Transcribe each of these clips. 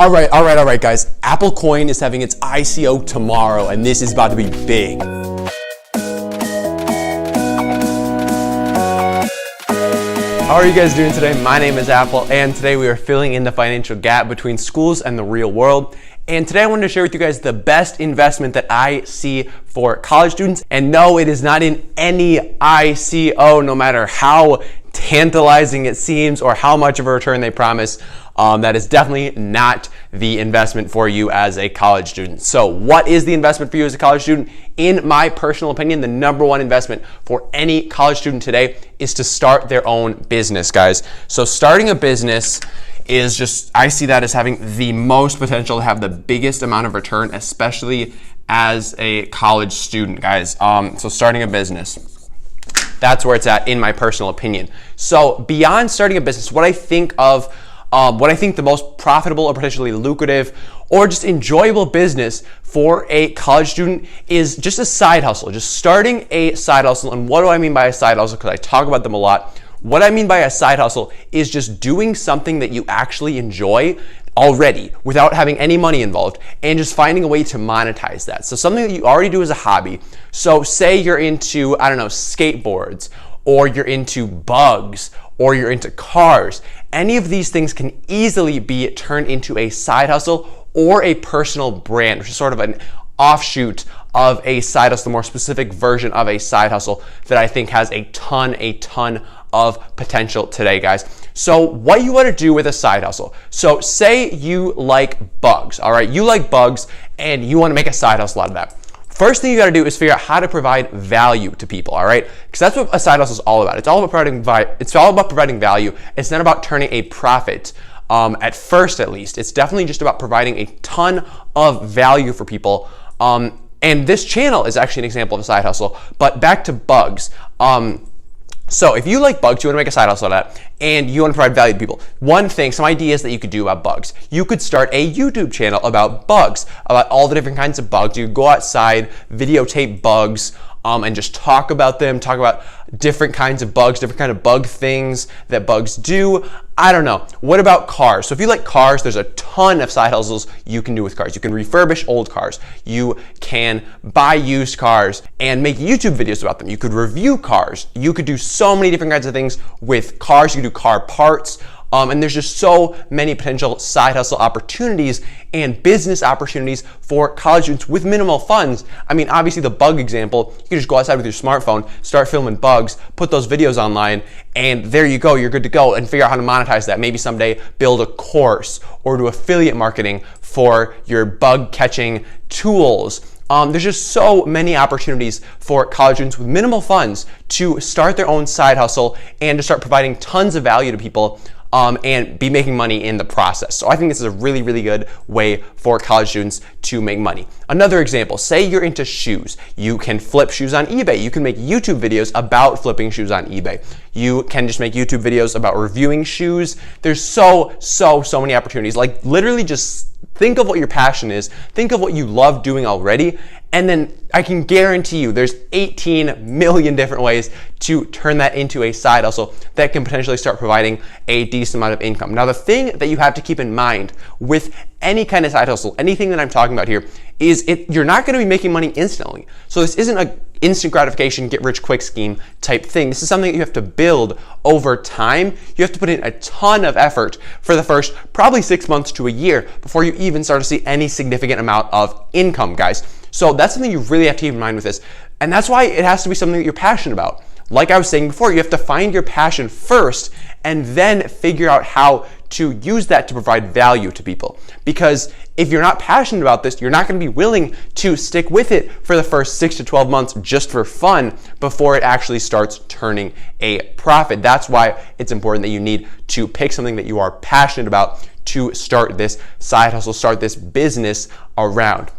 All right, guys. Apple Coin is having its ICO tomorrow, and this is about to be big. How are you guys doing today? My name is Apple, and today we are filling in the financial gap between schools and the real world. And today I wanted to share with you guys the best investment that I see for college students. And no, it is not in any ICO, no matter how tantalizing it seems or how much of a return they promise. That is definitely not the investment for you as a college student. So what is the investment for you as a college student? In my personal opinion, the number one investment for any college student today is to start their own business, guys. So starting a business is just, I see that as having the most potential to have the biggest amount of return, especially as a college student, guys. So starting a business, that's where it's at in my personal opinion. So beyond starting a business, what I think the most profitable or potentially lucrative or just enjoyable business for a college student is just a side hustle, just starting a side hustle. And what do I mean by a side hustle? Because I talk about them a lot. What I mean by a side hustle is just doing something that you actually enjoy already without having any money involved and just finding a way to monetize that. So something that you already do as a hobby. So say you're into, I don't know, skateboards, or you're into bugs, or you're into cars. Any of these things can easily be turned into a side hustle or a personal brand, which is sort of an offshoot of a side hustle, the more specific version of a side hustle that I think has a ton of potential today, guys. So what you want to do with a side hustle. So say you like bugs, all right? You like bugs and you want to make a side hustle out of that. First thing you got to do is figure out how to provide value to people, all right? Because that's what a side hustle is all about. It's all about providing value. It's not about turning a profit. At first, at least, it's definitely just about providing a ton of value for people. And this channel is actually an example of a side hustle. But back to bugs. So if you like bugs, you want to make a side hustle out of that, and you want to provide value to people. One thing, some ideas that you could do about bugs. You could start a YouTube channel about bugs, about all the different kinds of bugs. You could go outside, videotape bugs, and just talk about them, talk about different kinds of bugs, different kind of bug things that bugs do. I don't know. What about cars? So if you like cars, there's a ton of side hustles you can do with cars. You can refurbish old cars. You can buy used cars and make YouTube videos about them. You could review cars. You could do so many different kinds of things with cars. You could do car parts. And there's just so many potential side hustle opportunities and business opportunities for college students with minimal funds. I mean, obviously the bug example, you can just go outside with your smartphone, start filming bugs, put those videos online, and there you go, you're good to go, and figure out how to monetize that. Maybe someday build a course or do affiliate marketing for your bug catching tools. There's just so many opportunities for college students with minimal funds to start their own side hustle and to start providing tons of value to people. And be making money in the process. So I think this is a really good way for college students to make money. Another example, say you're into shoes. You can flip shoes on eBay. You can make YouTube videos about flipping shoes on eBay. You can just make YouTube videos about reviewing shoes. There's so many opportunities. Like literally just think of what your passion is. Think of what you love doing already. And then I can guarantee you there's 18 million different ways to turn that into a side hustle that can potentially start providing a decent amount of income. Now, the thing that you have to keep in mind with any kind of side hustle, anything that I'm talking about here, is you're not going to be making money instantly. So this isn't an instant gratification, get rich quick scheme type thing. This is something that you have to build over time. You have to put in a ton of effort for the first probably 6 months to a year before you even start to see any significant amount of income, guys. So that's something you really have to keep in mind with this. And that's why it has to be something that you're passionate about. Like I was saying before, you have to find your passion first and then figure out how to use that to provide value to people. Because if you're not passionate about this, you're not going to be willing to stick with it for the first 6 to 12 months just for fun before it actually starts turning a profit. That's why it's important that you need to pick something that you are passionate about to start this side hustle, start this business around.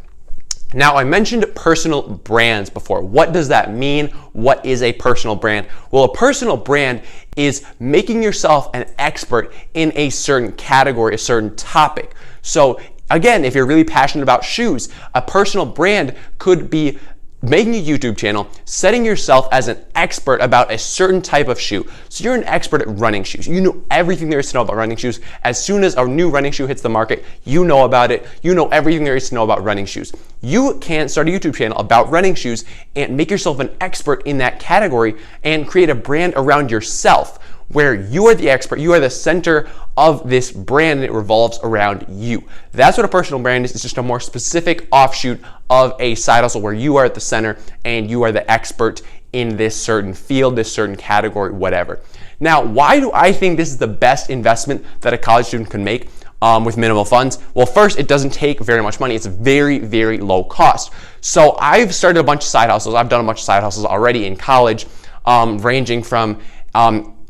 Now, I mentioned personal brands before. What does that mean? What is a personal brand? Well, a personal brand is making yourself an expert in a certain category, a certain topic. So again, if you're really passionate about shoes, a personal brand could be making a YouTube channel, setting yourself as an expert about a certain type of shoe. So you're an expert at running shoes. You know everything there is to know about running shoes. As soon as a new running shoe hits the market, you know about it. You know everything there is to know about running shoes. You can start a YouTube channel about running shoes and make yourself an expert in that category and create a brand around yourself where you are the expert, you are the center of this brand, and it revolves around you. That's what a personal brand is. It's just a more specific offshoot of a side hustle where you are at the center and you are the expert in this certain field, this certain category, whatever. Now, why do I think this is the best investment that a college student can make with minimal funds? Well, first, it doesn't take very much money. It's very, very low cost. So I've started a bunch of side hustles. I've done a bunch of side hustles already in college, ranging from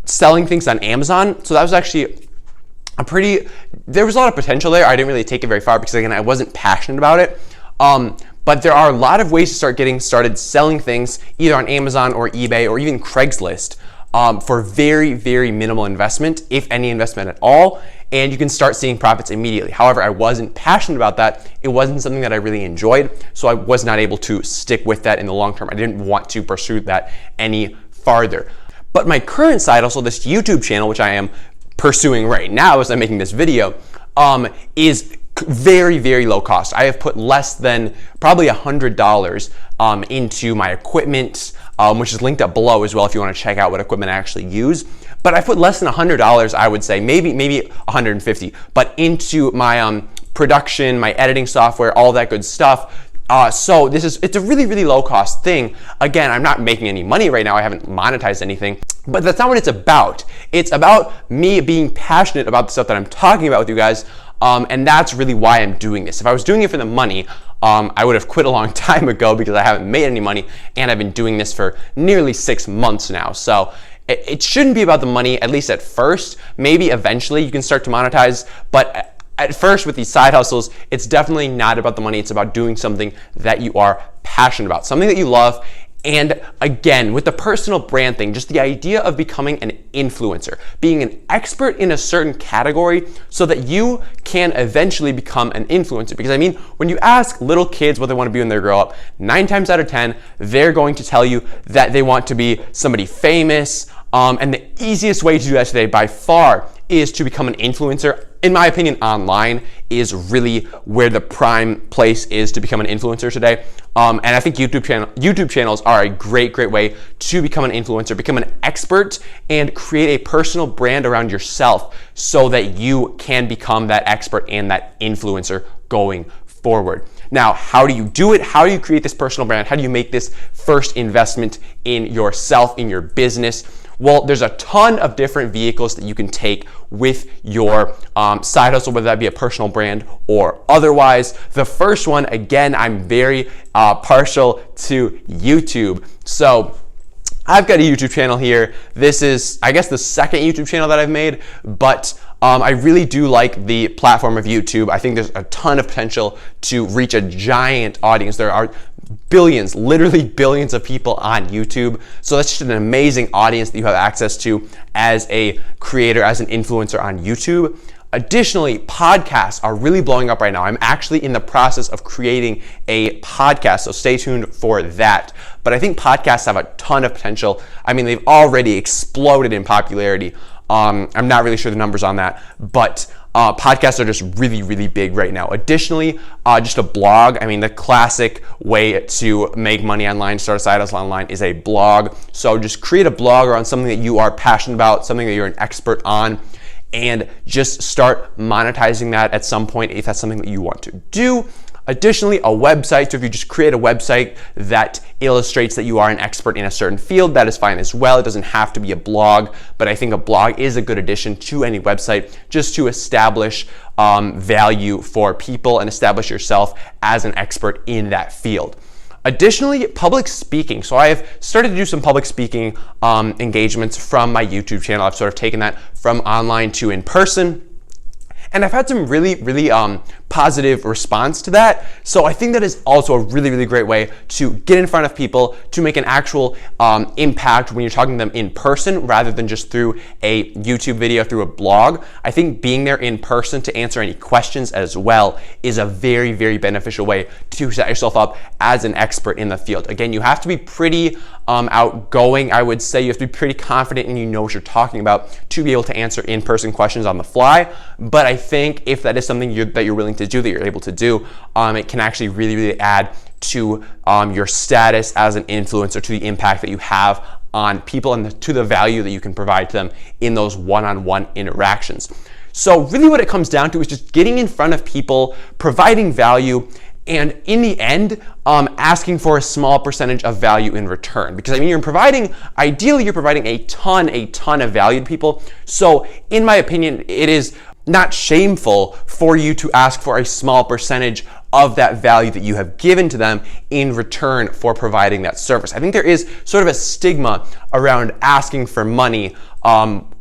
selling things on Amazon. So that was actually there was a lot of potential there. I didn't really take it very far because, again, I wasn't passionate about it. But there are a lot of ways to start getting started selling things either on Amazon or eBay or even Craigslist for very, very minimal investment, if any investment at all. And you can start seeing profits immediately. However, I wasn't passionate about that. It wasn't something that I really enjoyed. So I was not able to stick with that in the long term. I didn't want to pursue that any farther. But my current side hustle, this YouTube channel, which I am pursuing right now as I'm making this video, is very, very low cost. I have put less than probably $100 into my equipment, which is linked up below as well if you want to check out what equipment I actually use. But I put less than $100, I would say, maybe $150, but into my production, my editing software, all that good stuff. So it's a really, really low cost thing. Again, I'm not making any money right now. I haven't monetized anything, but that's not what it's about. It's about me being passionate about the stuff that I'm talking about with you guys. And that's really why I'm doing this. If I was doing it for the money, I would have quit a long time ago because I haven't made any money, and I've been doing this for nearly 6 months now. So it shouldn't be about the money, at least at first. Maybe eventually you can start to monetize, but at first with these side hustles, it's definitely not about the money. It's about doing something that you are passionate about, something that you love. And again, with the personal brand thing, just the idea of becoming an influencer, being an expert in a certain category so that you can eventually become an influencer. Because I mean, when you ask little kids what they want to be when they grow up, 9 times out of 10, they're going to tell you that they want to be somebody famous. And the easiest way to do that today by far is to become an influencer. In my opinion, online is really where the prime place is to become an influencer today. And I think YouTube channels are a great way to become an influencer, become an expert, and create a personal brand around yourself so that you can become that expert and that influencer going forward. Now, how do you do it? How do you create this personal brand? How do you make this first investment in yourself, in your business? Well, there's a ton of different vehicles that you can take with your side hustle, whether that be a personal brand or otherwise. The first one, again, I'm very partial to YouTube. So I've got a YouTube channel here. This is, I guess, the second YouTube channel that I've made, but I really do like the platform of YouTube. I think there's a ton of potential to reach a giant audience. There are billions, literally billions of people on YouTube. So that's just an amazing audience that you have access to as a creator, as an influencer on YouTube. Additionally, podcasts are really blowing up right now. I'm actually in the process of creating a podcast, so stay tuned for that. But I think podcasts have a ton of potential. I mean, they've already exploded in popularity. I'm not really sure the numbers on that, but podcasts are just really big right now. Additionally, just a blog. I mean, the classic way to make money online, start a side hustle online, is a blog. So just create a blog on something that you are passionate about, something that you're an expert on, and just start monetizing that at some point if that's something that you want to do. Additionally, a website. So if you just create a website that illustrates that you are an expert in a certain field, that is fine as well. It doesn't have to be a blog, but I think a blog is a good addition to any website just to establish value for people and establish yourself as an expert in that field. Additionally, public speaking. So I have started to do some public speaking engagements from my YouTube channel. I've sort of taken that from online to in person. And I've had some really positive response to that. So I think that is also a really great way to get in front of people, to make an actual impact when you're talking to them in person rather than just through a YouTube video, through a blog. I think being there in person to answer any questions as well is a very beneficial way to set yourself up as an expert in the field. Again, you have to be pretty outgoing. I would say you have to be pretty confident and you know what you're talking about to be able to answer in-person questions on the fly. But I think if that is something that you're willing to do, that you're able to do, it can actually really add to your status as an influencer, to the impact that you have on people and to the value that you can provide to them in those one-on-one interactions. So really what it comes down to is just getting in front of people, providing value, and in the end, asking for a small percentage of value in return. Because I mean, ideally you're providing a ton of value to people. So in my opinion, it is not shameful for you to ask for a small percentage of that value that you have given to them in return for providing that service. I think there is sort of a stigma around asking for money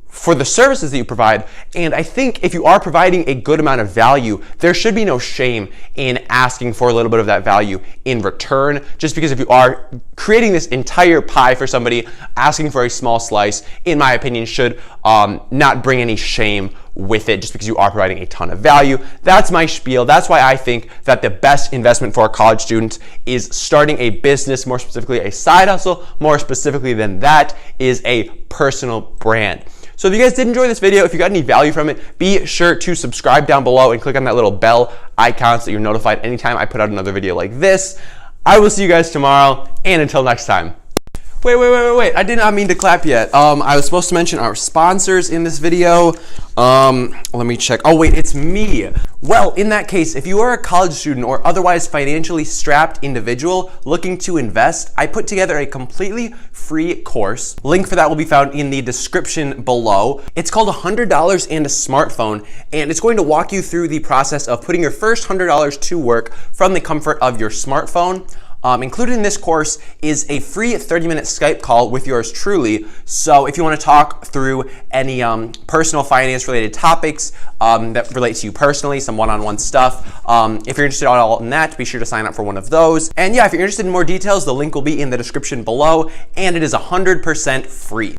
for the services that you provide. And I think if you are providing a good amount of value, there should be no shame in asking for a little bit of that value in return. Just because if you are creating this entire pie for somebody, asking for a small slice, in my opinion, should not bring any shame with it just because you are providing a ton of value. That's my spiel. That's why I think that the best investment for a college student is starting a business, more specifically a side hustle. More specifically than that is a personal brand. So if you guys did enjoy this video, if you got any value from it, be sure to subscribe down below and click on that little bell icon so that you're notified anytime I put out another video like this. I will see you guys tomorrow, and until next time. Wait, I did not mean to clap yet. I was supposed to mention our sponsors in this video. Let me check. Oh wait, it's me. Well, in that case, if you are a college student or otherwise financially strapped individual looking to invest, I put together a completely free course. Link for that will be found in the description below. It's called $100 and a Smartphone, and it's going to walk you through the process of putting your first $100 to work from the comfort of your smartphone. Included in this course is a free 30-minute Skype call with yours truly. So if you want to talk through any personal finance related topics that relate to you personally, some one-on-one stuff, if you're interested all in that, be sure to sign up for one of those. And yeah, if you're interested in more details, the link will be in the description below, and it is 100% free.